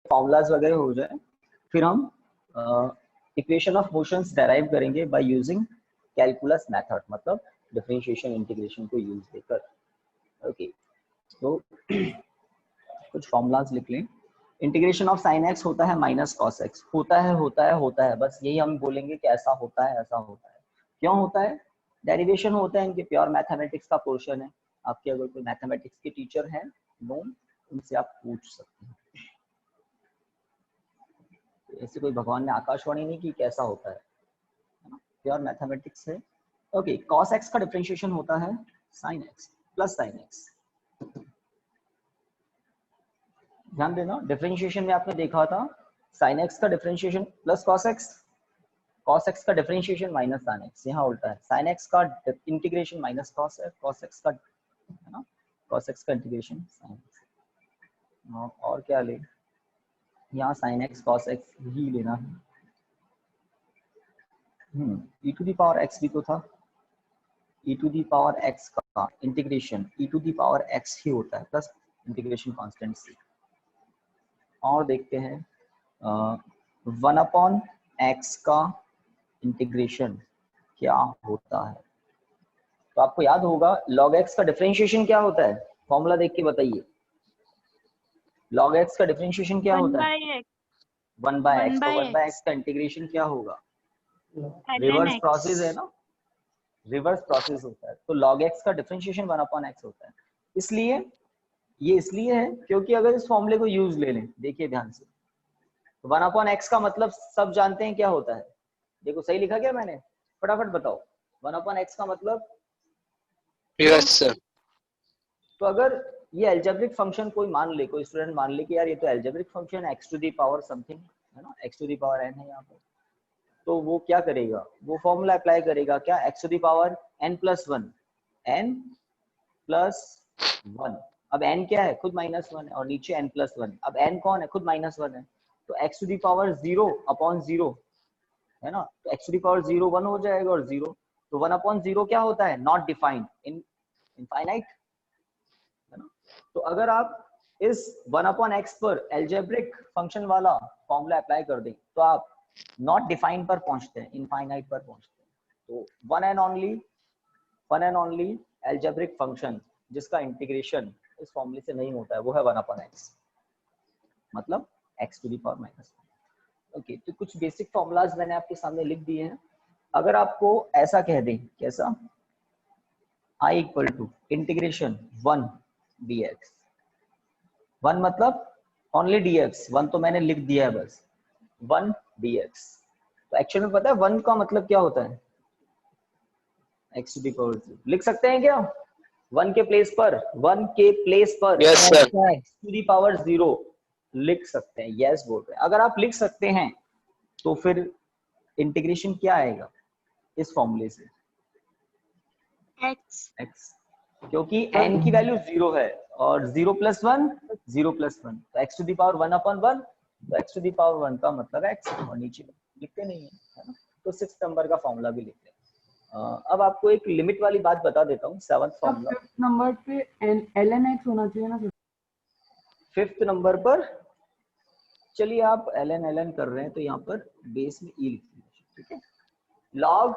Formulas वगैरह हो जाए, फिर हम इक्वेशन ऑफ मोशंस डेराइव करेंगे बाय यूजिंग कैलकुलस मेथड, मतलब डिफरेंशिएशन इंटीग्रेशन को यूज देकर। ओके, तो कुछ फॉर्मूलाज लिख लें। इंटीग्रेशन ऑफ साइन एक्स होता है माइनस कॉस एक्स, होता है, बस यही हम बोलेंगे कि ऐसा होता है, ऐसा होता है। क्यों होता है? डेरिवेशन होता है, इनके प्योर मैथमेटिक्स का पोर्शन है। आपके अगर कोई मैथमेटिक्स के टीचर हैं नो, उनसे आप पूछ सकते हैं। ऐसे कोई भगवान ने आकाशवाणी नहीं की कैसा होता है ना, प्योर मैथमेटिक्स है। ओके, कॉस एक्स का डिफरेंशिएशन होता है sine x plus sine x. ध्यान देना, डिफरेंशिएशन में आपने देखा था साइन एक्स का डिफरेंशिएशन प्लस कॉस एक्स का डिफरेंशिएशन माइनस साइन एक्स। यहाँ उल्टा है, साइन एक्स का इंटीग्रेशन माइनस कॉस एक्स का, है ना, कॉस एक्स का इंटीग्रेशन साइन एक्स। और क्या ले, यहाँ साइन एक्स कॉस एक्स ही लेना है। e to the power x भी तो था, e to the power x का integration e to the power x ही होता है प्लस इंटीग्रेशन कांस्टेंट c। और देखते हैं 1/x का इंटीग्रेशन क्या होता है। तो आपको याद होगा log x का डिफरेंशिएशन क्या होता है, फॉर्मूला देख के बताइए। log x का डिफरेंशिएशन क्या होता है? 1/x। तो 1/x का इंटीग्रेशन क्या होगा? रिवर्स प्रोसेस है ना, रिवर्स प्रोसेस होता है। तो log x का डिफरेंशिएशन 1/x होता है। इसलिए ये इसलिए है क्योंकि अगर इस फॉर्मूले को यूज ले लें, देखिए ध्यान से, तो 1/x का मतलब सब जानते हैं क्या होता है। देखो सही लिखा क्या मैंने, फटाफट बताओ। 1/x का मतलब, यस सर। तो अगर ये एल्जेब्रिक फंक्शन कोई मान ले, कोई स्टूडेंट मान ले कि यार ये तो एल्जेब्रिक फंक्शन है, x to the power something, है ना, x to the power n है यहाँ पर, तो वो क्या करेगा, वो फॉर्मूला अप्लाई करेगा क्या, x to the power n plus 1, n plus 1। अब n क्या है, खुद -1 है, और नीचे n प्लस 1। अब n कौन है, खुद -1 है, तो x to the power 0 upon 0, है ना, तो x टू दी पावर 0 1 हो जाएगा, और 0, तो 1/0 क्या होता है, नॉट डिफाइंड, इनफाइनाइट, है ना। तो अगर आप इस 1/x पर एल्जेब्रिक फंक्शन वाला फॉर्मूला अप्लाई कर दें तो आप नॉट डिफाइंड पर पहुंचते हैं, इनफाइनाइट पर पहुंचते हैं। तो one and only algebraic function जिसका इंटीग्रेशन इस फॉर्मूले से नहीं होता है वो है 1/x, मतलब x to the power -1। Okay, तो कुछ बेसिक फॉर्मूलाज मैंने आपके सामने लिख दिए हैं। अगर आपको ऐसा कह दें, कैसा, i equal to integration 1 dx, 1 मतलब ओनली dx, 1 तो मैंने लिख दिया है बस, 1 dx। तो एक्चुअल में पता है 1 का मतलब क्या होता है, x टू दी पावर 0 लिख सकते हैं क्या, 1 के प्लेस पर, 1 के प्लेस पर yes sir. x to the power 0 लिख सकते हैं, यस बोल रहे हैं। अगर आप लिख सकते हैं तो फिर इंटीग्रेशन क्या आएगा इस फॉर्मूले से, x, क्योंकि n की वैल्यू 0 है, और 0 प्लस 1 0 प्लस 1, तो x टू दी पावर 1/1, तो x टू दी पावर 1 का मतलब x, और नीचे लिखते नहीं है ना। तो 6 नंबर का फॉर्मूला भी लिखते हैं। अब आपको एक लिमिट वाली बात बता देता हूँ, 7th फॉर्मूला। 5th नंबर पे ln x होना चाहिए ना सर? 5th नंबर पर, चलिए आप ln कर रहे हैं तो यहाँ पर बेस में e लिख लीजिए, ठीक है। लॉग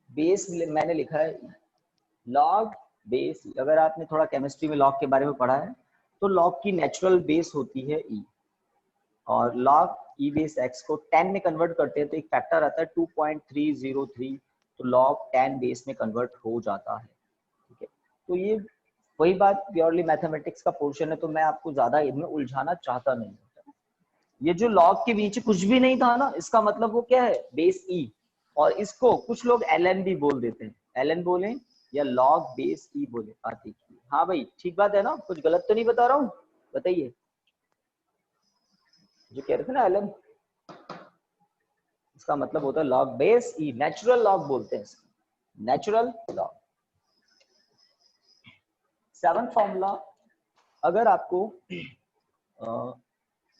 बेस मैंने लिखा है लॉग बेस, अगर आपने थोड़ा केमिस्ट्री में लॉग के बारे में पढ़ा है तो लॉग की नेचुरल बेस होती है e, और लॉग e बेस x को 10 में कन्वर्ट करते हैं तो एक फैक्टर आता है 2.303, तो लॉग 10 बेस में कन्वर्ट हो जाता है, ठीक है। तो ये वही बात, प्योरली मैथमेटिक्स का पोर्शन है, तो मैं आपको ज्यादा इनमें उलझाना चाहता नहीं हूँ। ये जो लॉग के बीच कुछ भी नहीं था ना, इसका मतलब वो क्या है, बेस e, और इसको कुछ लोग ln भी बोल देते हैं, ln बोले या log बेस e बोले, बात देखिए। हाँ भाई ठीक बात है ना, कुछ गलत तो नहीं बता रहा हूँ, बताइए। जो कह रहे थे ना ln, इसका मतलब होता है log base e, natural log बोलते हैं इसको, नेचुरल लॉग। 7th फॉर्मूला, अगर आपको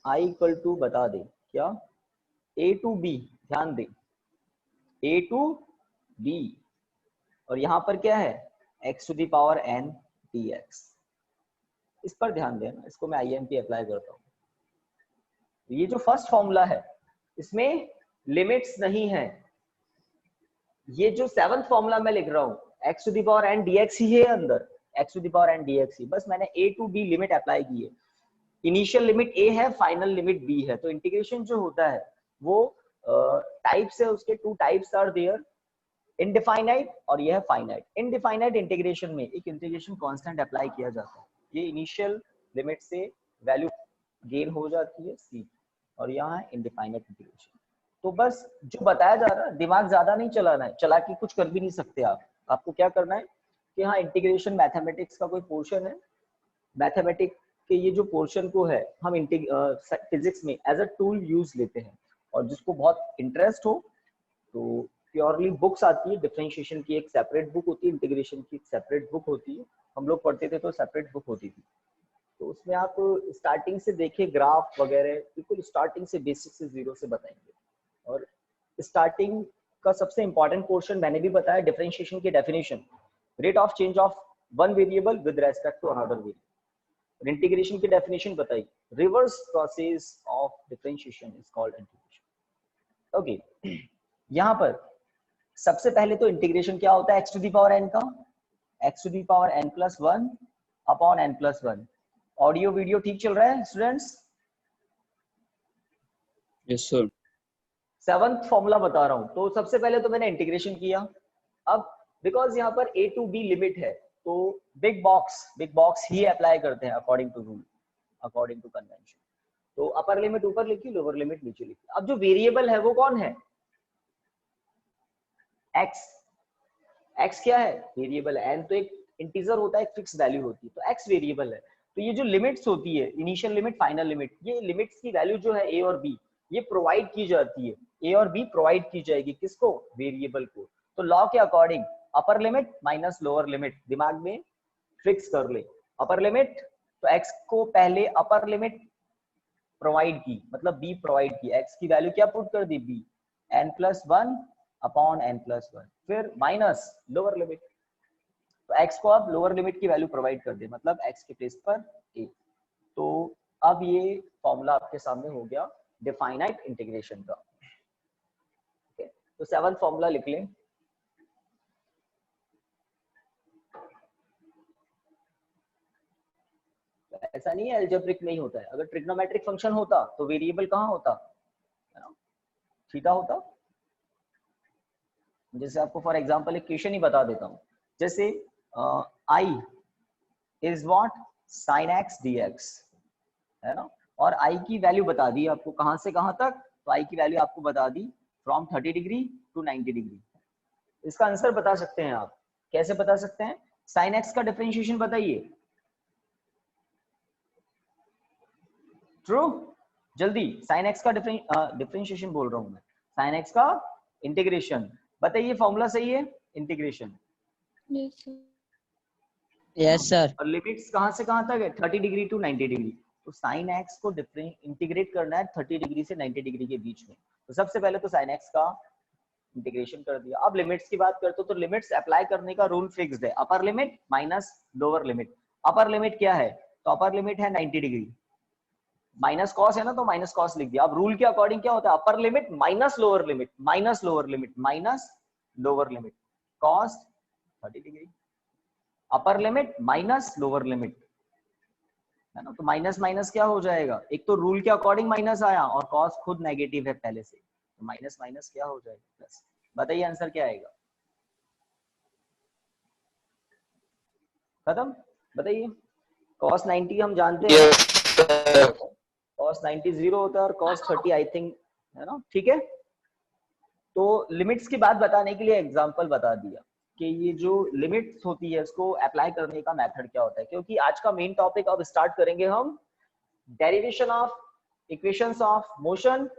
i इक्वल टू बता दे क्या, a टू b, ध्यान दें a टू b, और यहाँ पर क्या है x to the power n dx, इस पर ध्यान देना, इसको मैं IMP अप्लाई करता हूँ। ये जो फर्स्ट फॉर्मूला है इसमें लिमिट्स नहीं है। ये जो सेवंथ फॉर्मूला मैं लिख रहा हूँ x to the power n dx ही है अंदर, x to the power n dx ही, बस मैंने a to b limit apply की है। इनिशियल लिमिट a है, फाइनल लिमिट b है। तो इंटीग्रेशन जो होता है वो टाइप्स है उसके, two types are there, indefinite और ये है फाइनाइट। इनडिफाइनाइट इंटीग्रेशन में एक इंटीग्रेशन कांस्टेंट अप्लाई किया जाता है, ये इनिशियल लिमिट से वैल्यू गेन हो जाती है c, और यहाँ है इनडिफाइनाइट इंटीग्रेशन। तो बस जो बताया जा रहा है, दिमाग ज्यादा नहीं चलाना है, चला के कुछ कर भी नहीं सकते आप। आपको क्या करना है कि हाँ इंटीग्रेशन मैथमेटिक्स का कोई पोर्शन है, मैथमेटिक्स के ये जो पोर्शन को है हम फिजिक्स में एज अ टूल यूज लेते हैं। और जिसको बहुत इंटरेस्ट हो तो प्योरली बुक्स आती है, डिफरेंशिएशन की एक सेपरेट बुक होती है, इंटीग्रेशन की एक सेपरेट बुक होती है। हम लोग पढ़ते थे तो सेपरेट बुक होती थी, तो उसमें आप स्टार्टिंग से देखिए ग्राफ वगैरह, बिल्कुल स्टार्टिंग से बेसिक से जीरो से बताएंगे। और स्टार्टिंग का सबसे इंपॉर्टेंट पोर्शन मैंने भी बताया, डिफरेंशिएशन की definition, rate of change of one variable with respect to another variable. Integration की डेफिनेशन बताई, reverse process of differentiation is called integration. Okay, यहाँ पर सबसे पहले तो इंटीग्रेशन क्या होता है x to the power n का, x to the power n plus 1 upon n plus 1। Audio video ठीक चल रहा है students? Yes sir. Seventh formula बता रहा हूं। तो सबसे पहले तो मैंने इंटीग्रेशन किया। अब बिकॉज यहाँ पर a टू b लिमिट है तो बिग बॉक्स ही अप्लाई करते हैं according to rule, according to convention. तो अपर लिमिट ऊपर लिखी, लोअर लिमिट नीचे लिखी। अब जो वेरिएबल है वो कौन है? x क्या है? वेरिएबल है। n तो एक इंटीजर होता है, एक फिक्स वैल्यू होती है, तो x वेरिएबल है। तो ये जो लिमिट्स होती है, इनिशियल लिमिट, फाइनल लिमिट, ये लिमिट्स की वैल्यू जो है a और b, ये प्रोवाइड की जाती है। a और b प्रोवाइड की जाएगी किसको? वेरिएबल को। तो लॉ के अकॉर्डिंग अपर लिमिट माइनस लोअर लिमिट दिमाग में फिक्स कर ले। अपर लिमिट तो x को पहले अपर लिमिट प्रोवाइड की, मतलब b प्रोवाइड की, x की वैल्यू क्या पुट कर दी? b, n+1 अपॉन n+1, फिर माइनस लोअर लिमिट। तो x को अब लोअर लिमिट की वैल्यू प्रोवाइड कर दे, मतलब x के प्लेस पर a। तो अब ये फॉर्मूला आपके सामने हो गया डिफाइनाइट इंटीग्रेशन का। okay? तो सेवंथ फॉर्मूला लिख लें। ऐसा नहीं है अलजेब्रिक नहीं होता है, अगर ट्रिग्नोमेट्रिक फंक्शन होता तो वेरिएबल कहाँ होता? थीटा होता। जैसे आपको फॉर एग्जांपल एक क्वेश्चन ही बता देता हूँ, जैसे i is what? sin x dx, है ना। और i की वैल्यू बता दी आपको कहां से कहां तक, तो i की वैल्यू आपको बता दी फ्रॉम 30 डिग्री टू 90 डिग्री। इसका आंसर बता सकते हैं आप, कैसे बता सकते हैं? sin x का डिफरेंशिएशन बताइए, ट्रू, जल्दी। sin x का डिफरेंशिएशन बोल रहा हूं मैं, sin x का इंटीग्रेशन बताइए। फॉर्मूला सही है, इंटीग्रेशन। Yes sir. और लिमिट्स कहां से कहां तक है? 30 डिग्री टू 90 डिग्री। तो sin x को इंटीग्रेट करना है 30 डिग्री से 90 डिग्री के बीच में। तो सबसे पहले तो sin x का इंटीग्रेशन कर दिया। अब लिमिट्स की बात करते हो तो लिमिट्स अप्लाई करने का रूल फिक्स्ड है, upper limit minus lower limit. Upper limit क्या है? तो अपर लिमिट है 90 डिग्री, माइनस कॉस है ना, तो माइनस कॉस लिख दिया। अब रूल के अकॉर्डिंग क्या होता है? Upper limit minus lower limit, minus lower limit, minus lower limit, cos 30 degree, अपर लिमिट माइनस लोअर लिमिट, है ना। तो माइनस माइनस क्या हो जाएगा? एक तो रूल के अकॉर्डिंग माइनस आया और कॉस खुद नेगेटिव है पहले से, तो माइनस माइनस क्या हो जाएगा? प्लस। बताइए आंसर क्या आएगा? खत्म। बताइए। कॉस 90 हम जानते हैं, कॉस 90 जीरो होता है और कॉस 30 आई थिंक, है ना, ठीक है। तो लिमिट्स की बात बताने के लिए एग्जांपल बता दिया कि ये जो लिमिट्स होती है इसको अप्लाई करने का मेथड क्या होता है, क्योंकि आज का मेन टॉपिक अब स्टार्ट करेंगे हम derivation of equations of motion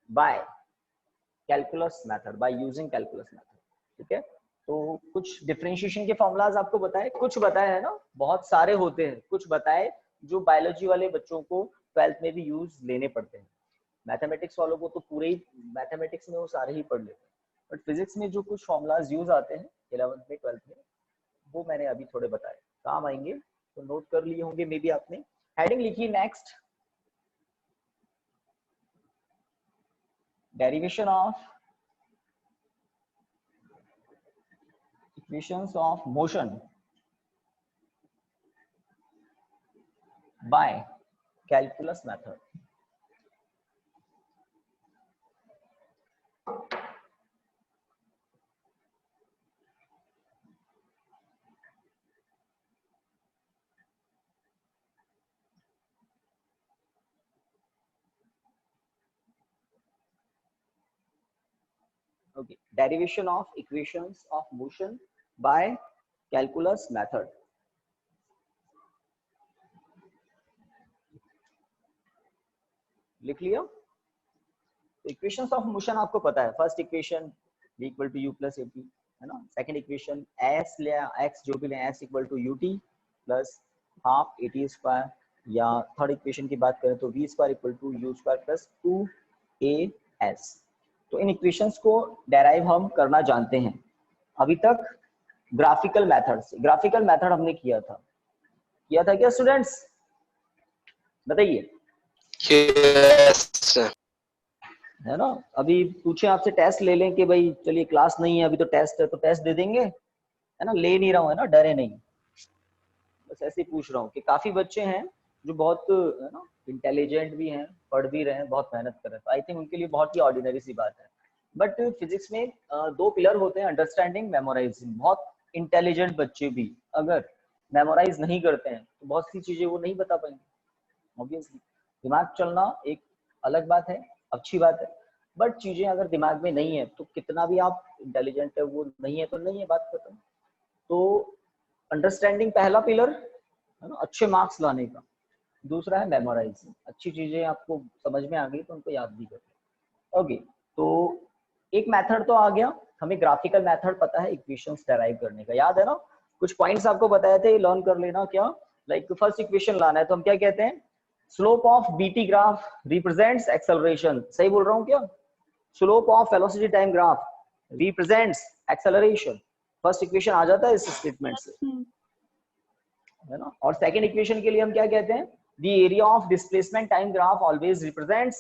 by calculus method, by using calculus method, ठीक है। तो कुछ डिफरेंशिएशन के फॉर्मूलाज आपको बताए, कुछ बताए है ना, बहुत सारे होते हैं, कुछ बताए जो बायोलॉजी वाले बच्चों को 12th में भी यूज लेने पड़ते हैं। मैथमेटिक्स वालों को तो पूरे ही मैथमेटिक्स में वो सारे ही पढ़ लेते हैं, बट फिजिक्स में जो कुछ फॉर्मूलाज यूज आते हैं 11th में 12th में, वो मैंने अभी थोड़े बताए, काम आएंगे। तो नोट कर लिए होंगे मे बी आपने। हेडिंग लिखी next, derivation of equations of motion by calculus method. Okay, derivation of equations of motion by calculus method. लिख लिया? इक्वेशंस ऑफ मोशन आपको पता है, first equation v equal to u plus a t, है ना. Second equation s ले x जो भी ले s equal to u t plus half a t square, या थर्ड इक्वेशन की बात करें तो v square equal to u square plus 2as. तो इन इक्वेशंस को डेराइव हम करना जानते हैं. अभी तक ग्राफिकल मेथड से, ग्राफिकल मेथड हमने किया था क्या स्टूडेंट्स, बताइए. yes, है ना. अभी पूछे आपसे टेस्ट ले लें कि भाई चलिए क्लास नहीं है अभी तो टेस्ट है, तो टेस्ट दे देंगे, है ना. ले नहीं रहा हूँ, है ना, डरे नहीं, बस ऐसे ही पूछ रहा हूँ कि काफी बच्चे हैं जो बहुत, है ना, इंटेलिजेंट भी हैं, पढ़ भी रहे हैं, बहुत मेहनत कर रहे हैं, तो आई थिंक उनके लिए बहुत ही ऑर्डिनरी सी बात है. बट फिजिक्स में दो पिलर होते हैं, अंडरस्टैंडिंग, मेमोराइजिंग. बहुत इंटेलिजेंट बच्चे भी अगर मेमोराइज नहीं करते हैं तो बहुत सी चीजें वो नहीं बता पाएंगे. ऑब्वियसली दिमाग चलना एक अलग बात है, अच्छी बात है, बट चीजें अगर दिमाग में नहीं है तो कितना भी आप इंटेलिजेंट है वो नहीं है तो नहीं है, बात खत्म. तो अंडरस्टैंडिंग पहला पिलर, है ना, अच्छे मार्क्स लाने का. दूसरा है मेमोराइजिंग, अच्छी चीजें आपको समझ में आ गई तो उनको याद भी कर. ओके, तो एक मेथड तो आ गया, हमें ग्राफिकल मेथड पता है इक्वेशंस डेराइव करने का, याद है ना. कुछ पॉइंट्स आपको बताए थे, लर्न कर लेना. क्या, लाइक फर्स्ट इक्वेशन लाना है तो हम क्या कहते हैं, slope of BT graph represents acceleration. सही बोल रहा हूँ क्या? Slope of velocity time graph represents acceleration. First equation आ जाता है इस स्टेटमेंट से, है ना. और सेकंड इक्वेशन के लिए हम क्या कहते हैं, the area of displacement time graph always represents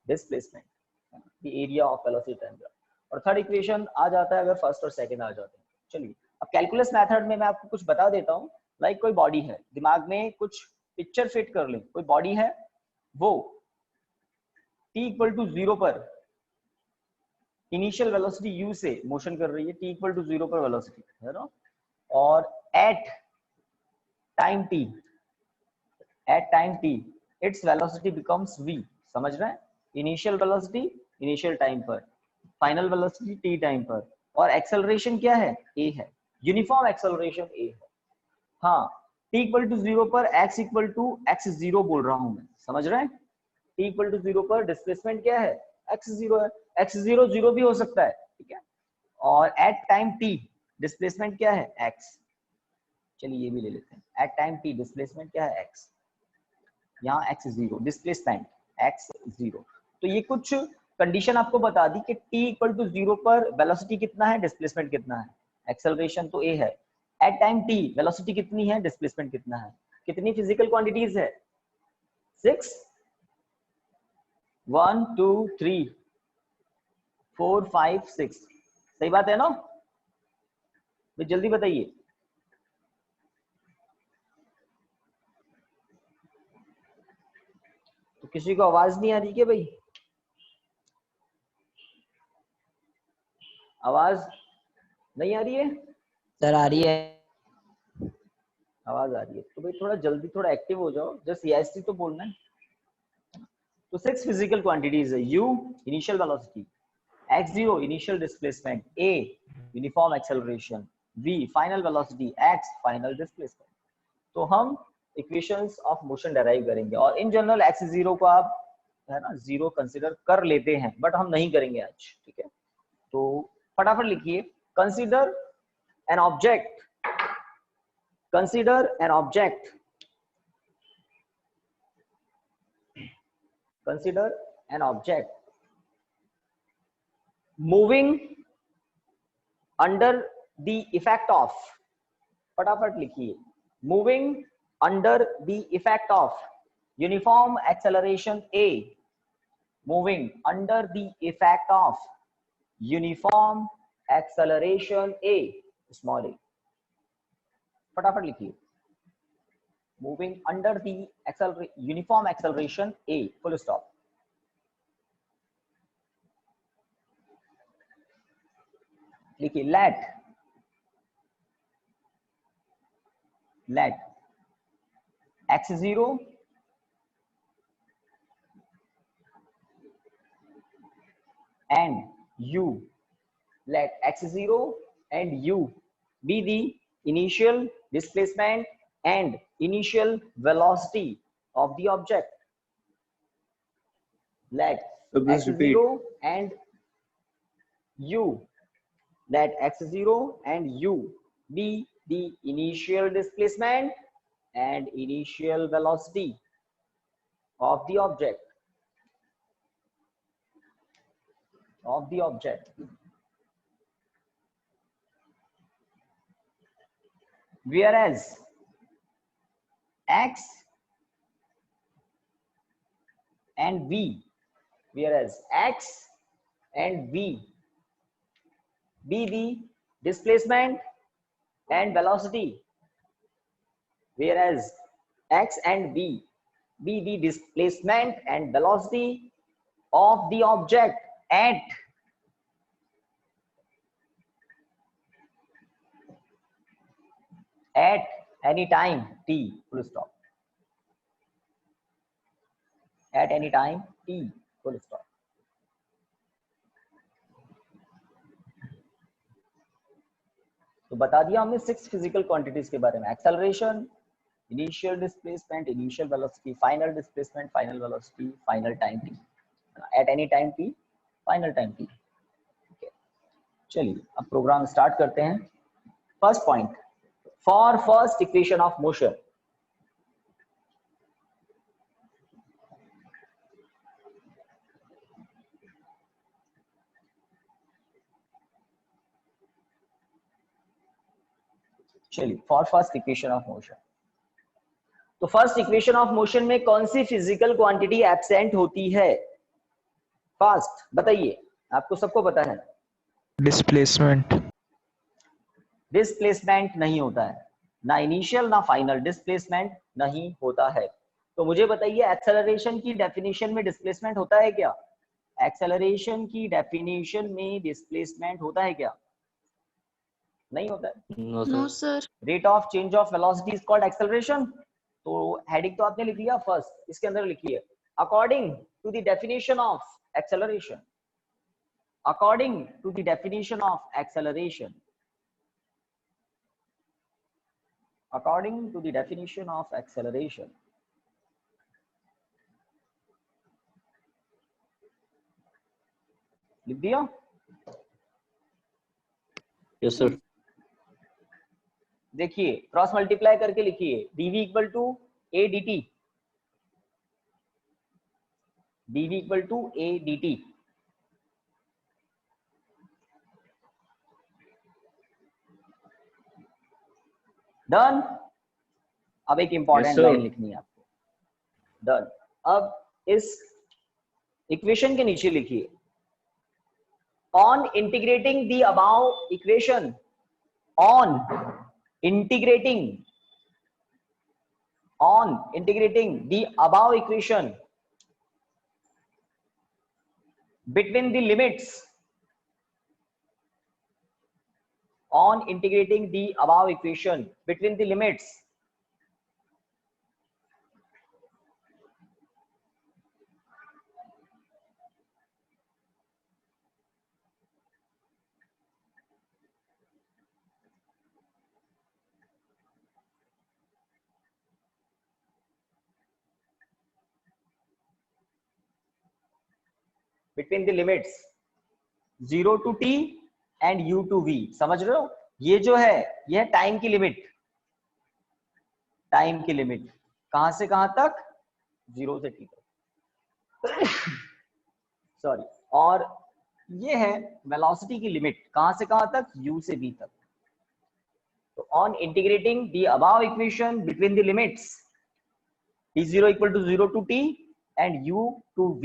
displacement, the area of velocity time graph. और थर्ड इक्वेशन आ जाता है अगर फर्स्ट और सेकंड आ जाते हैं. चलिए अब कैलकुलस मेथड में मैं आपको कुछ बता देता हूँ. लाइक कोई बॉडी है, दिमाग में कुछ पिक्चर फिट कर ले. कोई बॉडी है, वो t इक्वल टू 0 पर इनिशियल वेलोसिटी u से मोशन कर रही है, t इक्वल टू 0 पर वेलोसिटी, है ना. और at time t its velocity becomes v. समझ रहे हैं? इनिशियल वेलोसिटी इनिशियल टाइम पर, फाइनल वेलोसिटी t टाइम पर, और एक्सेलरेशन क्या है, a है. यूनिफॉर्म एक्सेलरेशन a है. हाँ, t इक्वल टू 0 पर x इक्वल टू x0 बोल रहा हूं मैं. समझ रहे हैं? t इक्वल टू 0 पर डिस्प्लेसमेंट क्या है, x0 है. x0 0 भी हो सकता है, ठीक है. और एट टाइम t डिस्प्लेसमेंट क्या है, x. चलिए ये भी ले लेते हैं. एट टाइम t डिस्प्लेसमेंट क्या है, x. यहाँ x0 डिस्प्लेसमेंट x0. तो ये कुछ कंडीशन आपको बता दी कि t इक्वल टू 0 पर वेलोसिटी कितना है, डिस्प्लेसमेंट कितना है. एक्सेलरेशन तो a है. एट टाइम t वेलोसिटी कितनी है, डिस्प्लेसमेंट कितना है. कितनी फिजिकल क्वांटिटीज है, 6. 1 2 3 4 5 6. सही बात है ना. तो जल्दी बताइए. तो किसी को आवाज नहीं आ रही क्या भाई? आवाज नहीं आ रही है? सर आ रही है. आवाज आ रही है तो भाई थोड़ा जल्दी, थोड़ा एक्टिव हो जाओ. जस्ट यस तो बोलना है. तो 6 फिजिकल क्वांटिटीज है. u initial velocity, x0 initial displacement, a uniform acceleration, v final velocity, x final displacement. तो हम इक्वेशंस ऑफ मोशन डेराइव करेंगे. और इन जनरल x0 को आप, है ना, 0 कंसीडर कर लेते हैं, बट हम नहीं करेंगे आज, ठीक है. तो फटाफट लिखिए. Consider an object, consider an object, consider an object moving under the effect of, फटाफट लिखिए, moving under the effect of uniform acceleration a moving under the effect of uniform acceleration a, small a. फटाफट लिखिए, moving under the uniform acceleration a, full stop. लिखिए let x0 and u, let x0 and u be the initial displacement and initial velocity of the object. Let Please repeat. x0 and u, let x0 and u be the initial displacement and initial velocity of the object. Whereas x and v be the displacement and velocity, whereas x and v be the displacement and velocity of the object at any time t, full stop. At any time t, full stop. तो बता दिया हमने 6 physical quantities के बारे में, acceleration, initial displacement, initial velocity, final displacement, final velocity, final time t, at any time t, final time t. चलिए अब program start करते हैं. First point, for first equation of motion. चलिए for first equation of motion. तो first equation of motion में कौन सी physical quantity absent होती है? फास्ट बताइए, आपको सबको पता है. डिस्प्लेसमेंट. डिस्प्लेसमेंट नहीं होता है, ना इनिशियल ना फाइनल, डिस्प्लेसमेंट नहीं होता है. तो मुझे बताइए एक्सेलरेशन की डेफिनेशन में डिस्प्लेसमेंट होता है क्या? एक्सेलरेशन की डेफिनेशन में डिस्प्लेसमेंट होता है क्या? नहीं होता है. No sir. Rate of change of velocity is called acceleration. तो हेडिंग तो आपने लिख लिया फर्स्ट, इसके अंदर लिखिए according to the definition of acceleration. According to the definition of acceleration. According to the definition of acceleration. लिख दिया? Yes sir. देखिए क्रॉस मल्टीप्लाई करके लिखिए, dv equal to a dt, dv equal to a dt. Done. अब एक important line लिखनी है आपको. डन. अब इस इक्वेशन के नीचे लिखिए, on integrating the above equation, on integrating the above equation between the limits, on integrating the above equation between the limits between the limits 0 to t and u to v. समझ रहे हो? ये जो है ये है टाइम की limit. Time की लिमिट कहां से कहां तक? 0 से t तक. सॉरी. और ये है वेलोसिटी की लिमिट कहां से कहां तक? u से v तक. तो on integrating the above equation between the limits t0 equal to 0 to t and u to v,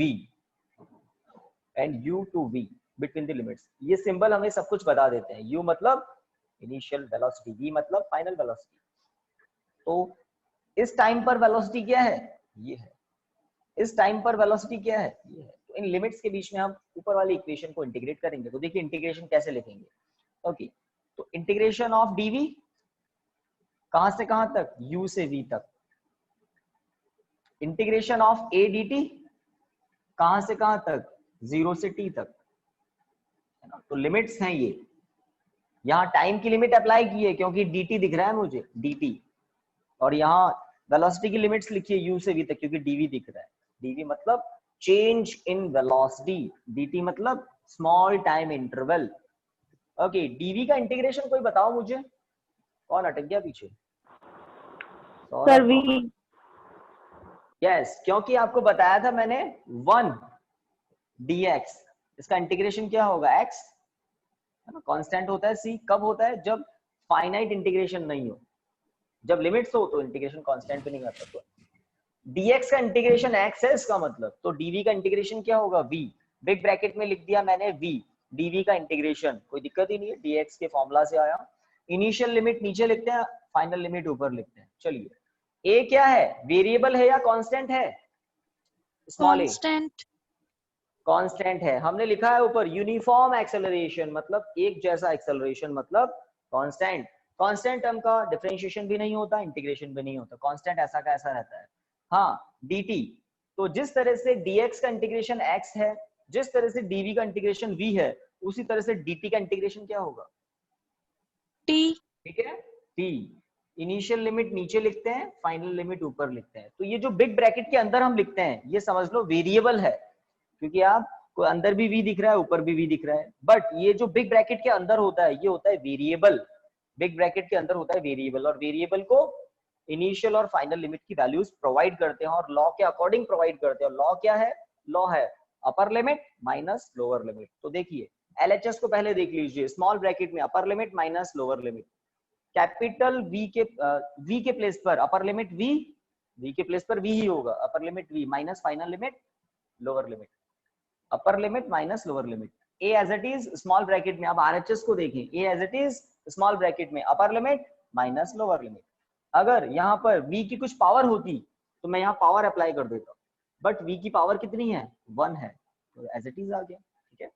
and u to v between the limits. ये सिंबल हमें सब कुछ बता देते हैं। u मतलब इनिशियल वेलोसिटी, v मतलब फाइनल वेलोसिटी। तो इस टाइम पर वेलोसिटी क्या है, ये है। इस टाइम पर वेलोसिटी क्या है, ये है। तो इन लिमिट्स के बीच में हम ऊपर वाली इक्वेशन को इंटीग्रेट करेंगे। तो देखिए इंटीग्रेशन कैसे लिखेंगे। ओके, तो इंटीग्रेशन ऑफ dv कहां से कहां तक, u से v तक। इंटीग्रेशन ऑफ a dt कहां से कहां तक, 0 से t तक, है ना। तो लिमिट्स हैं ये। यहाँ टाइम की लिमिट अप्लाई की है क्योंकि dt दिख रहा है मुझे, dt, और यहाँ वेलोसिटी की लिमिट्स लिखी है u से v तक क्योंकि dv दिख रहा है। dv मतलब चेंज इन वेलोसिटी, dt मतलब small time interval. Okay, dv का इंटीग्रेशन कोई बताओ मुझे। कौन अटक गया पीछे, सर v। यस, क्योंकि आपको बताया था मैंने 1 dx, इसका इंटीग्रेशन क्या होगा, x, है ना। कांस्टेंट होता है c, कब होता है, जब फाइनाइट इंटीग्रेशन नहीं हो, जब लिमिट्स हो तो इंटीग्रेशन कांस्टेंट पे नहीं आता। तो dx का इंटीग्रेशन x है इसका मतलब, तो dv का इंटीग्रेशन क्या होगा, v। बिग ब्रैकेट में लिख दिया मैंने v, dv का इंटीग्रेशन, कोई दिक्कत ही नहीं है, dx के फॉर्मूला से आया। इनिशियल लिमिट नीचे लिखते हैं, फाइनल लिमिट ऊपर लिखते हैं। चलिए, a क्या है, वेरिएबल है या कांस्टेंट है, स्मॉल a कांस्टेंट। कांस्टेंट है। हमने लिखा है ऊपर यूनिफॉर्म एक्सेलरेशन, मतलब एक जैसा एक्सेलरेशन, मतलब कांस्टेंट। कांस्टेंट टर्म का डिफरेंशिएशन भी नहीं होता, इंटीग्रेशन भी नहीं होता, कांस्टेंट ऐसा का ऐसा रहता है। हाँ, dt, तो जिस तरह से dx का इंटीग्रेशन x है, जिस तरह से dv का इंटीग्रेशन v है, उसी तरह से dt का इंटीग्रेशन क्या होगा, t। ठीक है, t। इनिशियल लिमिट नीचे लिखते हैं, फाइनल लिमिट ऊपर लिखते हैं। तो ये जो बिग ब्रैकेट के अंदर हम लिखते हैं, ये समझ लो वेरिएबल है, क्योंकि आप को अंदर भी v दिख रहा है, ऊपर भी v दिख रहा है। बट ये जो बिग ब्रैकेट के अंदर होता है, ये होता है वेरिएबल। बिग ब्रैकेट के अंदर होता है वेरिएबल, और वेरिएबल को इनिशियल और फाइनल लिमिट की वैल्यूज प्रोवाइड करते हैं, और लॉ के अकॉर्डिंग प्रोवाइड करते हैं। लॉ क्या है, लॉ है upper limit minus lower limit. तो देखिए LHS को पहले देख लीजिए, स्मॉल ब्रैकेट में upper limit minus lower limit, capital v के प्लेस पर अपर लिमिट v के प्लेस पर v ही होगा, upper limit v minus final limit lower limit, upper limit minus lower limit. a as it is small bracket में, अब RHS को देखें, a as it is small bracket में upper limit minus lower limit. अगर यहाँ पर v की कुछ पावर होती तो मैं यहाँ पावर अप्लाई कर देता, बट v की पावर कितनी है, 1 है, तो एज इट इज आ गया। ठीक है,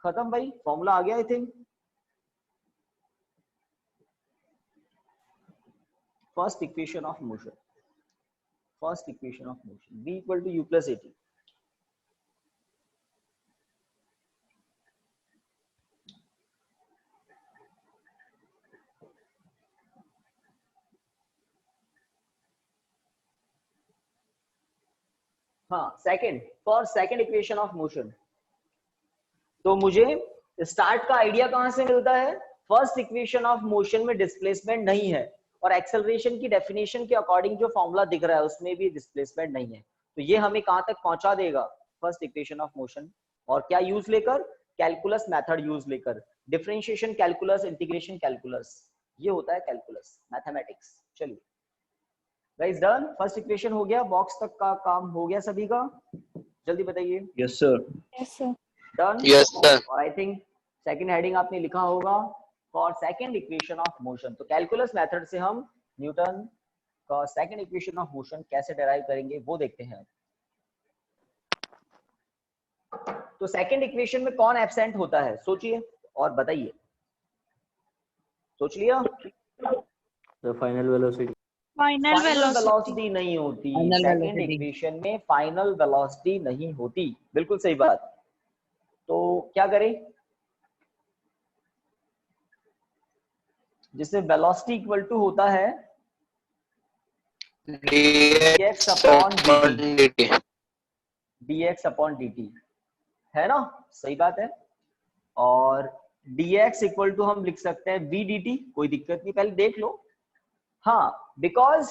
खत्म भाई, फॉर्मूला आ गया I think. First equation of motion, first equation of motion, v equal to u plus at। हाँ, second, for second equation of motion, तो मुझे स्टार्ट का आइडिया कहां से मिलता है, फर्स्ट इक्वेशन ऑफ मोशन में डिस्प्लेसमेंट नहीं है, और एक्सेलरेशन की डेफिनेशन के अकॉर्डिंग जो फॉर्मूला दिख रहा है उसमें भी डिस्प्लेसमेंट नहीं है। तो ये हमें कहां तक पहुंचा देगा, फर्स्ट इक्वेशन ऑफ मोशन। और क्या यूज लेकर, कैलकुलस मेथड यूज लेकर, डिफरेंशिएशन कैलकुलस, इंटीग्रेशन कैलकुलस, ये होता है कैलकुलस मैथमेटिक्स। चलिए गाइस, डन, फर्स्ट इक्वेशन हो गया, बॉक्स तक का काम हो गया सभी का, जल्दी बताइए। Yes, sir. Yes sir. Done, Yes, sir. और आई थिंक सेकंड हेडिंग आपने लिखा होगा for second equation of motion. तो कैलकुलस मेथड से हम न्यूटन का सेकंड इक्वेशन ऑफ मोशन कैसे डिराइव करेंगे वो देखते हैं। तो सेकंड इक्वेशन में कौन एब्सेंट होता है, सोचिए और बताइए, सोच लिया। The final velocity. Final velocity. Velocity नहीं होती सेकंड इक्वेशन में, फाइनल वेलोसिटी नहीं होती, बिल्कुल सही बात। तो क्या करें, जिसमें वेलोसिटी इक्वल टू होता है dx upon dt, dx upon dt, है ना, सही बात है। और dx इक्वल टू हम लिख सकते हैं v dt, कोई दिक्कत नहीं, पहले देख लो। हाँ, because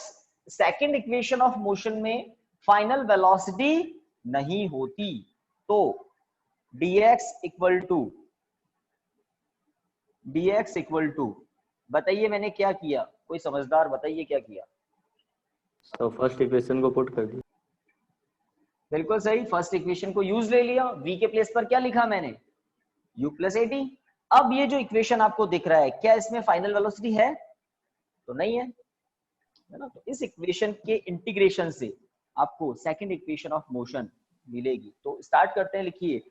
second equation of motion में फाइनल वेलोसिटी नहीं होती, तो dx इक्वल टू, बताइए मैंने क्या किया, कोई समझदार बताइए क्या किया। So first equation को put कर दिया. बिल्कुल सही, फर्स्ट इक्वेशन को यूज ले लिया, v के प्लेस पर क्या लिखा मैंने, u प्लस एटी। अब ये जो इक्वेशन आपको दिख रहा है, क्या इसमें फाइनल वेलोसिटी है? तो नहीं है ना। तो इस इक्वेशन के इंटीग्रेशन से आपको सेकंड इक्वेशन ऑफ मोशन मिलेगी। तो स्टार्ट करते हैं, लिखिए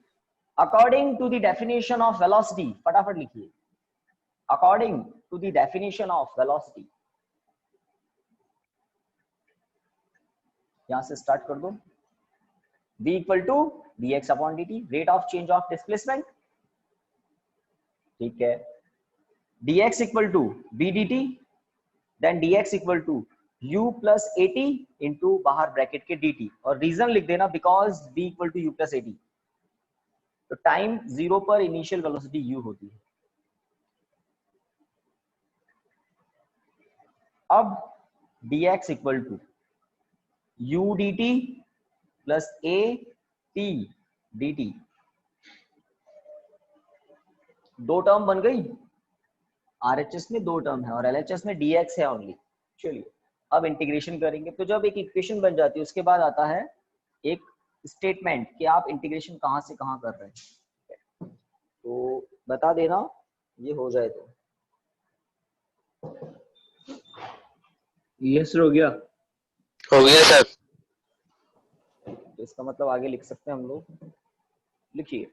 according to the definition of velocity, फटाफट लिखिए according to the definition of velocity. यहां से स्टार्ट कर दो, v equal to dx upon dt, rate of change of displacement, ठीक है। dx equal to v dt, then dx equal to u plus a t into बाहर bracket के dt, और reason लिख देना because v equal to u plus a t. तो time 0 पर initial velocity u होती है। अब dx equal to u dt plus a t dt, दो टर्म बन गई। RHS में दो टर्म है और LHS में dx है ओनली। चलिए अब इंटीग्रेशन करेंगे। तो जब एक इक्वेशन बन जाती है उसके बाद आता है एक स्टेटमेंट कि आप इंटीग्रेशन कहां से कहां कर रहे हैं। तो बता देना ये हो जाए तो। यस हो गया। हो गया सर। तो इसका मतलब आगे लिख सकते हैं हम लोग, लिखिए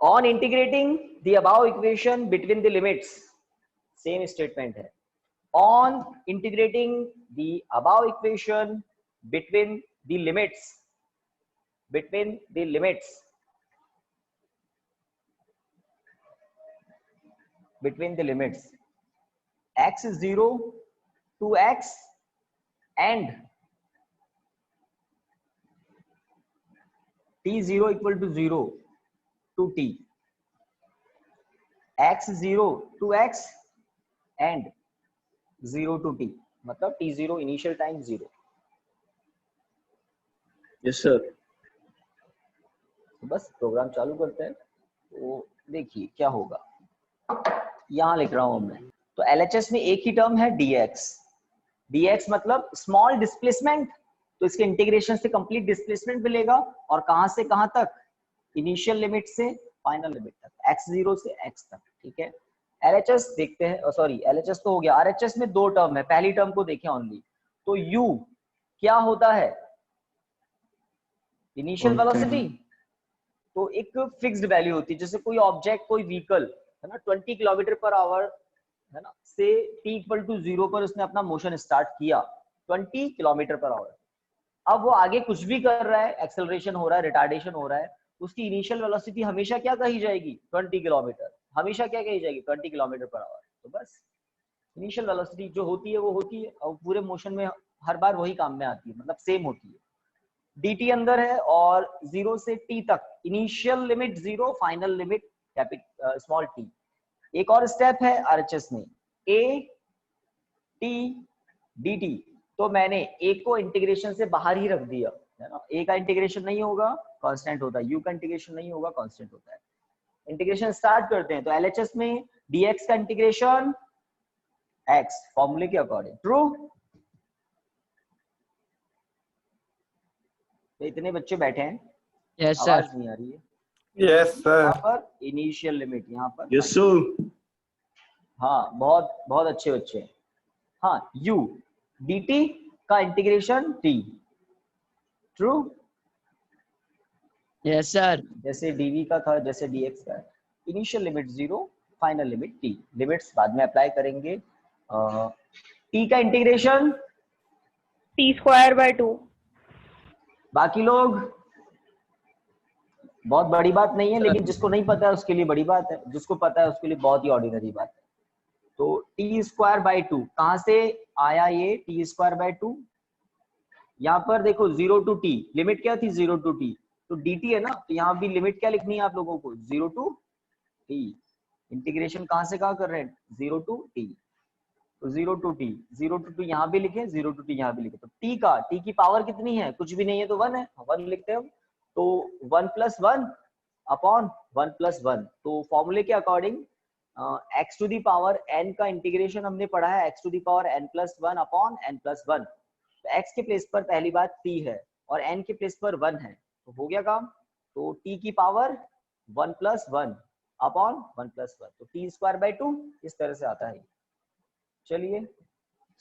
on integrating the above equation between the limits, same statement है, on integrating the above equation between the limits, between the limits, between the limits x is 0 to x and t0 equal to 0 to t, x 0 to x and 0 to t, मतलब t0 initial time 0। Yes sir. बस programme चालू करते हैं। तो देखिए क्या होगा, यहां लिख रहा हूं मैं। तो LHS में एक ही टर्म है dx, dx मतलब स्मॉल डिस्प्लेसमेंट, तो इसके इंटीग्रेशन से कंप्लीट डिस्प्लेसमेंट मिलेगा। और कहां से कहां तक, इनिशियल लिमिट से फाइनल लिमिट तक, x0 से x तक, ठीक है। LHS देखते हैं, सॉरी LHS तो हो गया। RHS में दो टर्म है, पहली टर्म को देखें ओनली। तो u क्या होता है, इनिशियल वेलोसिटी, तो एक फिक्स्ड वैल्यू होती है। जैसे कोई ऑब्जेक्ट, कोई व्हीकल है ना 20 किलोमीटर पर आवर है ना से t इक्वल टू 0 पर उसने अपना मोशन स्टार्ट किया 20 किलोमीटर पर आवर। अब वो आगे कुछ भी कर रहा है, एक्सेलरेशन हो रहा है, रिटार्डेशन हो रहा है, उसकी इनिशियल वेलोसिटी हमेशा क्या कही जाएगी, 20 किलोमीटर, हमेशा क्या कही जाएगी, 20 किलोमीटर पर आवर। तो बस इनिशियल वेलोसिटी जो होती है वो होती है, और पूरे मोशन में हर बार वही काम में आती है, मतलब सेम होती है। dt अंदर है और 0 से t तक, initial limit 0, final limit small t। एक और स्टेप है RHS में, a t dt, तो मैंने a को इंटीग्रेशन से बाहर ही रख दिया है ना। a का इंटीग्रेशन नहीं होगा, कांस्टेंट होता है, u का इंटीग्रेशन नहीं होगा, कांस्टेंट होता है। इंटीग्रेशन स्टार्ट करते हैं। तो LHS में dx का इंटीग्रेशन x, फॉर्मूले के अकॉर्डिंग, ट्रू। तो इतने बच्चे बैठे हैं, यस आवाज सर। नहीं आ रही है। Yes sir. यहाँ पर इनिशियल लिमिट, यहाँ पर यस सर। हाँ, बहुत बहुत अच्छे बच्चे हैं। हाँ, u dt का integration t, true. Yes sir. जैसे dv का था, जैसे dx का। Initial limit 0, final limit t, limits बाद में अप्लाई करेंगे। t का इंटीग्रेशन t स्क्वायर बाय 2। बाकी लोग, बहुत बड़ी बात नहीं है, लेकिन जिसको नहीं पता है उसके लिए बड़ी बात है, जिसको पता है उसके लिए बहुत ही ऑर्डिनरी बात है। तो टी स्क्वायर बाई 2 कहां से आया, ये टी स्क्वायर बाई 2, यहाँ पर देखो 0 टू t, लिमिट क्या थी 0 टू t, तो dt है ना, तो यहाँ भी लिमिट क्या लिखनी है आप लोगों को, 0 टू t। इंटीग्रेशन कहां से कहां कर रहे हैं, 0 टू t, तो 0 टू t, 0 टू t यहाँ भी लिखे, 0 टू t यहाँ भी लिखे। तो t की पावर कितनी है, कुछ भी नहीं है तो 1 है, 1 लिखते हैं हम। तो 1 प्लस 1 अपॉन 1 प्लस 1, तो फॉर्मूले के according x to the power n का इंटीग्रेशन हमने पढ़ा है x to the power n plus 1 upon n plus 1। तो x के प्लेस पर पहली बात t है, और n के प्लेस पर 1 है, तो हो गया काम। तो t की पावर 1 प्लस 1 अपॉन 1 प्लस 1, तो टी स्क्वायर बाई 2 इस तरह से आता है। चलिए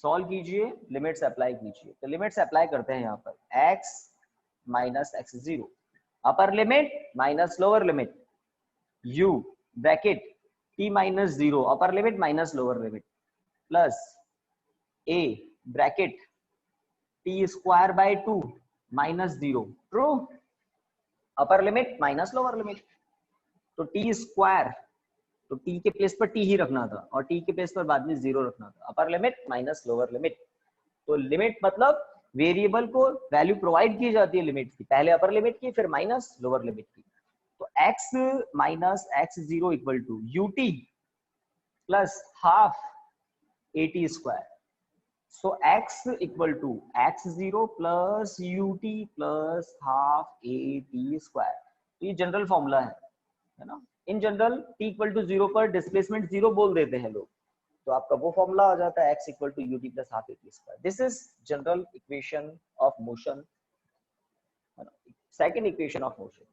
सॉल्व कीजिए, लिमिट्स अप्लाई कीजिए। तो लिमिट्स अप्लाई करते हैं यहाँ पर, x minus x zero, upper limit minus lower limit, u bracket t minus zero, upper limit minus lower limit, plus a bracket t square by 2 minus zero, true, upper limit minus lower limit. तो t square, तो t के place पर t ही रखना था और t के place पर बाद में जीरो रखना था, अपर लिमिट माइनस लोअर लिमिट। तो लिमिट मतलब वेरिएबल को वैल्यू प्रोवाइड की जाती है लिमिट की, पहले अपर लिमिट की फिर माइनस लोअर लिमिट की। तो x minus x zero equal to ut plus half at square. So x equal to x zero plus ut plus half at square. तो ये जनरल फॉर्मूला है ना। In general t equal to zero पर displacement zero बोल देते हैं लोग, तो आपका वो फॉर्मूला आ जाता है x equal to ut plus half at square. This is general equation of motion, second equation of motion.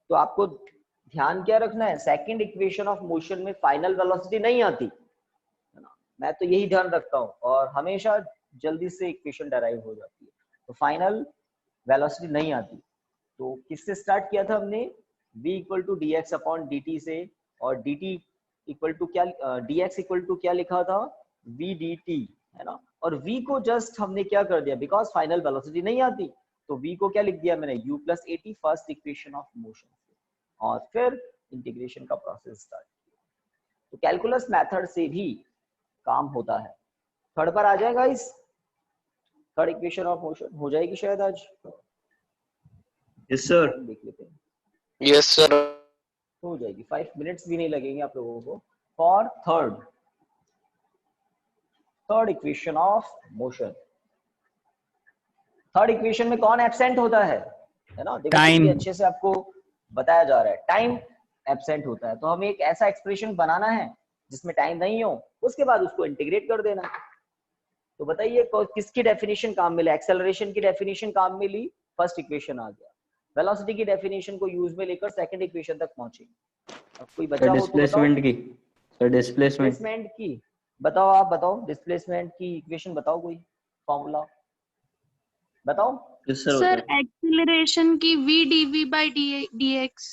तो आपको ध्यान क्या रखना है, सेकंड इक्वेशन ऑफ मोशन में फाइनल वेलोसिटी नहीं आती है ना, मैं तो यही ध्यान रखता हूँ, और हमेशा जल्दी से इक्वेशन डेराइव हो जाती है। तो फाइनल वेलोसिटी नहीं आती। तो किससे स्टार्ट किया था हमने, v equal to d x upon d t से, और dt इक्वल टू क्या, dx इक्वल टू क्या लिखा था, v dt है ना। और v को जस्ट हमने क्या कर दिया, बिकॉज फाइनल वेलोसिटी नहीं आती, तो v को क्या लिख दिया मैंने, u plus at, first equation of motion, और फिर इंटीग्रेशन का प्रोसेस स्टार्ट किया। तो कैलकुलस मेथड से भी काम होता है। थर्ड पर आ जाएगा, इस थर्ड इक्वेशन ऑफ मोशन हो जाएगी शायद आज। Yes sir. देख लेते हैं, Yes, sir. हो जाएगी, 5 मिनट्स भी नहीं लगेंगे आप लोगों को। For third equation of motion, third equation में कौन एब्सेंट होता है ना, देखो Time. कितनी अच्छे से आपको बताया जा रहा है, टाइम एब्सेंट होता है। तो हमें एक ऐसा एक्सप्रेशन बनाना है जिसमें टाइम नहीं हो, उसके बाद उसको इंटीग्रेट कर देना है। तो बताइए किसकी डेफिनेशन काम मिले, एक्सेलरेशन की डेफिनेशन काम मिली, फर्स्ट इक्वेशन आ गया। वेलोसिटी की डेफिनेशन को यूज में लेकर सेकंड इक्वेशन तक पहुंचे। अब कोई बचा हो तो डिस्प्लेसमेंट की, सर डिस्प्लेसमेंट डिस्प्लेसमेंट की बताओ, आप बताओ डिस्प्लेसमेंट की इक्वेशन बताओ, कोई फॉर्मूला बताओ। Yes sir. सर एक्सीलरेशन की v dv by dx।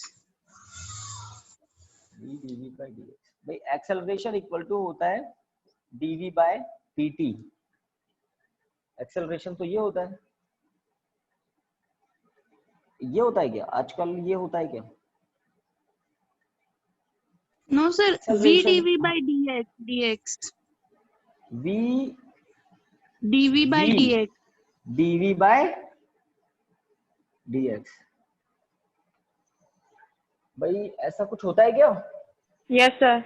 v dv by dx, भाई एक्सेलरेशन इक्वल टू होता है dv by dt। एक्सेलरेशन तो ये होता है, ये होता है क्या आजकल, ये होता है क्या? No sir, v Acceleration- dv by dx। v dv by v dx। dv by dx, भाई ऐसा कुछ होता है क्या? Yes sir.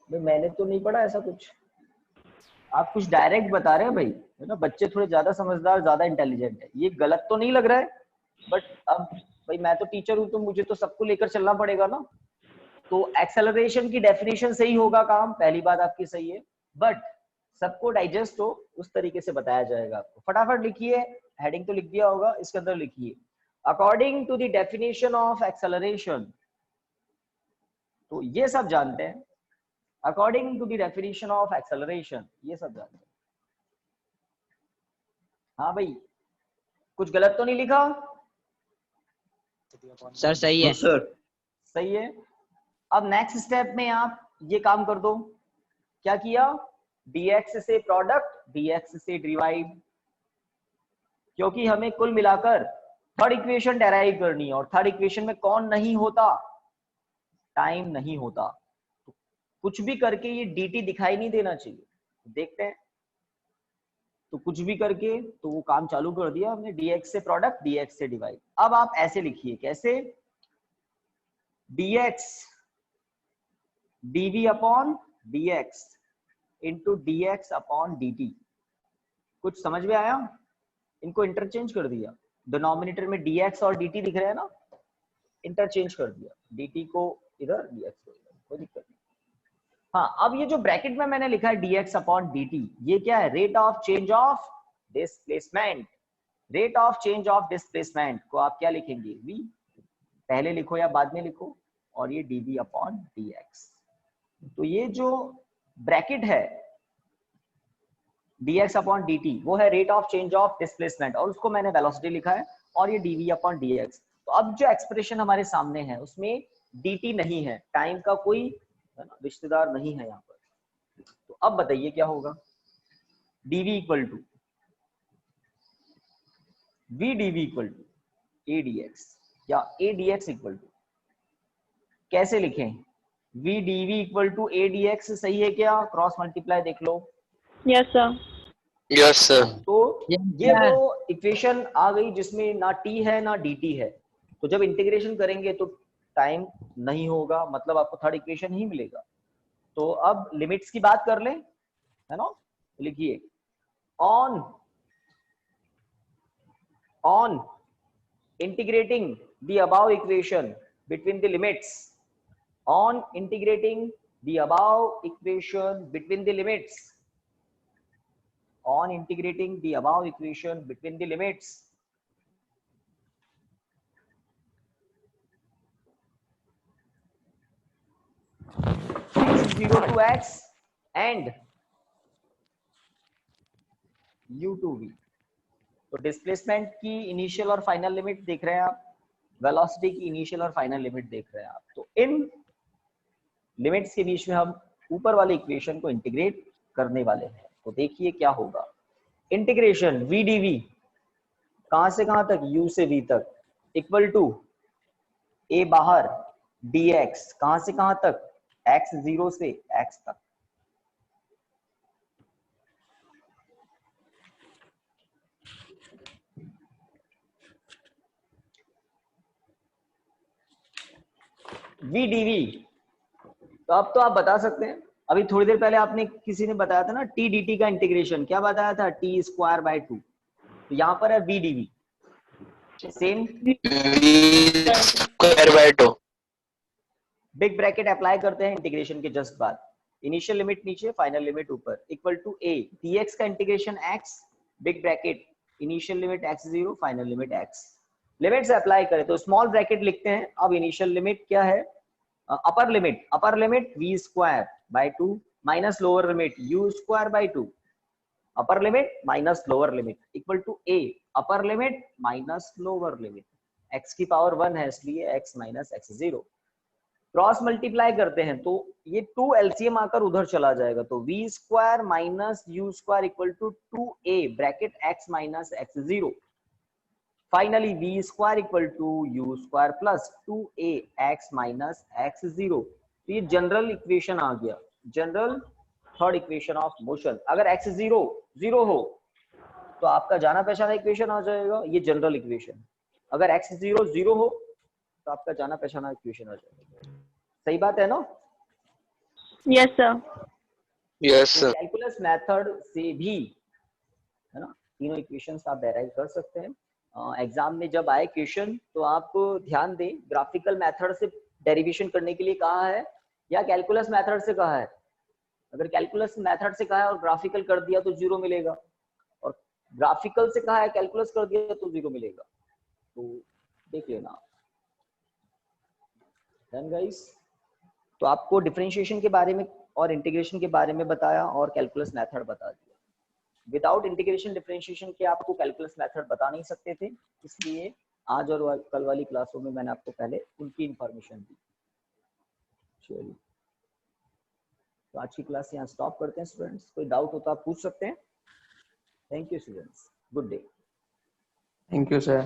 भाई मैंने तो नहीं पढ़ा ऐसा कुछ, आप कुछ डायरेक्ट बता रहे हैं भाई, है ना। बच्चे थोड़े ज्यादा समझदार, ज्यादा इंटेलिजेंट है, ये गलत तो नहीं लग रहा है, बट अब भाई मैं तो टीचर हूं, तो मुझे तो सबको लेकर चलना पड़ेगा ना। तो एक्सेलरेशन की डेफिनेशन से ही होगा काम, पहली बात आपकी सही है, बट सबको डाइजेस्ट हो उस तरीके से बताया जाएगा आपको। फटाफट लिखिए, हेडिंग तो लिख दिया होगा, इसके अंदर लिखिए according to the definition of acceleration. तो ये सब जानते हैं, according to the definition of acceleration, ये सब जानते हैं। हाँ भाई, कुछ गलत तो नहीं लिखा? सर सही है। सर सही है। अब नेक्स्ट स्टेप में आप ये काम कर दो, क्या किया, dx से प्रोडक्ट, dx से डिवाइड, क्योंकि हमें कुल मिलाकर थर्ड इक्वेशन डेराइव करनी है, और थर्ड इक्वेशन में कौन नहीं होता, टाइम नहीं होता। तो कुछ भी करके ये dt दिखाई नहीं देना चाहिए, देखते हैं। तो कुछ भी करके तो वो काम चालू कर दिया हमने, dx से प्रोडक्ट, dx से डिवाइड। अब आप ऐसे लिखिए, कैसे, dx dv upon dx into dx upon dt। कुछ समझ में आया? इनको इंटरचेंज कर दिया, डिनोमिनेटर में dx और dt दिख रहे हैं ना, इंटरचेंज कर दिया, dt को इधर, dx को इधर, कोई दिक्कत नहीं। हाँ, अब ये जो ब्रैकेट में मैंने लिखा है dx अपॉन dt, ये क्या है, rate of change of displacement, rate of change of displacement को आप क्या लिखेंगे, v, पहले लिखो या बाद में लिखो, और ये dv अपॉन dx। तो ये जो ब्रैकेट है dx अपॉन dt वो है rate of change of displacement, और उसको मैंने वेलोसिटी लिखा है, और ये dv अपॉन dx। तो अब जो एक्सप्रेशन हमारे सामने है उसमें dt नहीं है, टाइम का कोई रिश्तेदार नहीं है यहाँ पर। तो अब बताइए क्या होगा, dv equal to v dv equal to a dx, या a dx इक्वल टू, कैसे लिखें, v dv equal to a dx सही है क्या, क्रॉस मल्टीप्लाई देख लो। Yes, sir. Yes, sir. तो ये वो इक्वेशन आ गई जिसमें ना t है ना dt है। तो जब इंटीग्रेशन करेंगे तो टाइम नहीं होगा, मतलब आपको थर्ड इक्वेशन ही मिलेगा। तो अब लिमिट्स की बात कर लें, है ना, लिखिए on integrating the above equation between the limits, on integrating the above equation between the limits, on integrating the above equation between the limits, x0 to x and u to v। तो displacement की initial और final limit देख रहे हैं आप, velocity की initial और final limit देख रहे हैं आप। तो इन लिमिट्स के बीच में हम ऊपर वाले इक्वेशन को इंटीग्रेट करने वाले हैं। तो देखिए क्या होगा, इंटीग्रेशन v dv कहां से कहां तक, u से v तक, इक्वल टू a बाहर dx कहां से कहां तक, x0 से x तक। v dv, तो अब तो आप बता सकते हैं, अभी थोड़ी देर पहले आपने किसी ने बताया था ना t dt का इंटीग्रेशन, क्या बताया था, t स्क्वायर बाय 2। तो यहाँ पर है v dv, same V square by 2. Big bracket apply करते हैं इंटीग्रेशन के जस्ट बाद, इनिशियल लिमिट नीचे फाइनल लिमिट ऊपर, इक्वल टू a dx का integration x, big bracket initial limit x0 final limit x। Limits apply करें तो small bracket लिखते हैं। अब इनिशियल लिमिट क्या है, upper limit v square by 2 minus lower limit u square by 2, upper limit minus lower limit equal to a upper limit minus lower limit, x की power 1 है इसलिए x minus x0। Cross multiply करते हैं तो ये 2 LCM आकर उधर चला जाएगा, तो v square minus u square equal to 2a bracket x minus x0। Finally v square equal to u square plus 2a x minus x0। तो ये जनरल इक्वेशन आ गया, general third equation of motion. अगर x0 0 हो तो आपका जाना पहचाना इक्वेशन आ जाएगा, ये जनरल इक्वेशन। अगर x0 0 हो तो आपका जाना पहचाना इक्वेशन आ जाएगा। सही बात है ना? Yes, sir. Yes, sir. Calculus method से भी, है ना, तीनों इक्वेशंस आप डेराइव कर सकते हैं। एग्जाम में जब आए क्वेश्चन तो आप ध्यान दें, ग्राफिकल मेथड से डेरिवेशन करने के लिए कहा है या कैलकुलस मेथड से कहा है। अगर कैलकुलस मेथड से कहा है और ग्राफिकल कर दिया तो 0 मिलेगा, और ग्राफिकल से कहा है कैलकुलस कर दिया तो 0 मिलेगा। तो देख लेना डन गाइस। तो आपको डिफरेंशिएशन के बारे में और इंटीग्रेशन के बारे में बताया और कैलकुलस मेथड बता दिया। विदाउट इंटीग्रेशन डिफरेंशिएशन के आपको कैलकुलस मेथड बता नहीं सकते थे, इसलिए आज और कल वाली क्लासों में मैंने आपको पहले उनकी इंफॉर्मेशन दी। चलिए, तो आज की क्लास यहाँ स्टॉप करते हैं स्टूडेंट्स। कोई डाउट हो तो आप पूछ सकते हैं। Thank you students, good day. Thank you, sir.